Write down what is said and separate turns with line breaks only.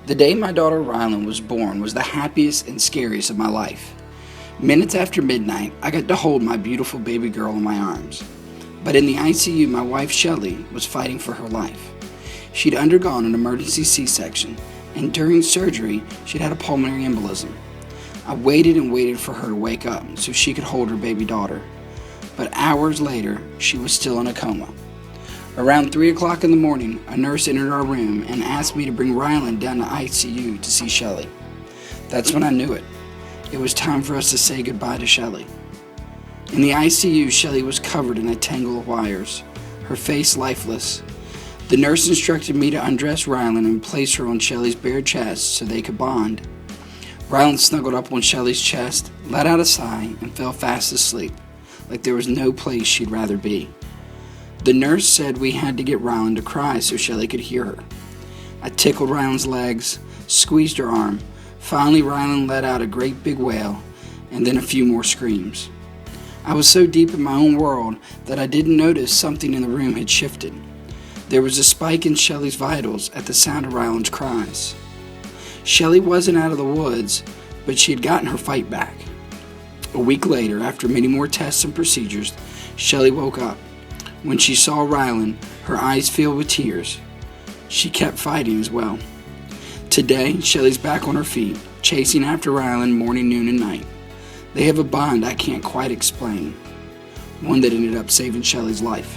The day my daughter Rylan was born was the happiest and scariest of my life. Minutes after midnight, I got to hold my beautiful baby girl in my arms. But in the ICU, my wife Shelly was fighting for her life. She'd undergone an emergency C-section, and during surgery, she'd had a pulmonary embolism. I waited and waited for her to wake up so she could hold her baby daughter. But hours later, she was still in a coma. Around 3 o'clock in the morning, a nurse entered our room and asked me to bring Rylan down to ICU to see Shelly. That's when I knew it. It was time for us to say goodbye to Shelly. In the ICU, Shelly was covered in a tangle of wires, her face lifeless. The nurse instructed me to undress Rylan and place her on Shelly's bare chest so they could bond. Rylan snuggled up on Shelly's chest, let out a sigh, and fell fast asleep, like there was no place she'd rather be. The nurse said we had to get Rylan to cry so Shelly could hear her. I tickled Rylan's legs, squeezed her arm. Finally, Rylan let out a great big wail, and then a few more screams. I was so deep in my own world that I didn't notice something in the room had shifted. There was a spike in Shelly's vitals at the sound of Rylan's cries. Shelly wasn't out of the woods, but she had gotten her fight back. A week later, after many more tests and procedures, Shelly woke up. When she saw Rylan, her eyes filled with tears. She kept fighting as well. Today, Shelly's back on her feet, chasing after Rylan morning, noon, and night. They have a bond I can't quite explain, one that ended up saving Shelly's life.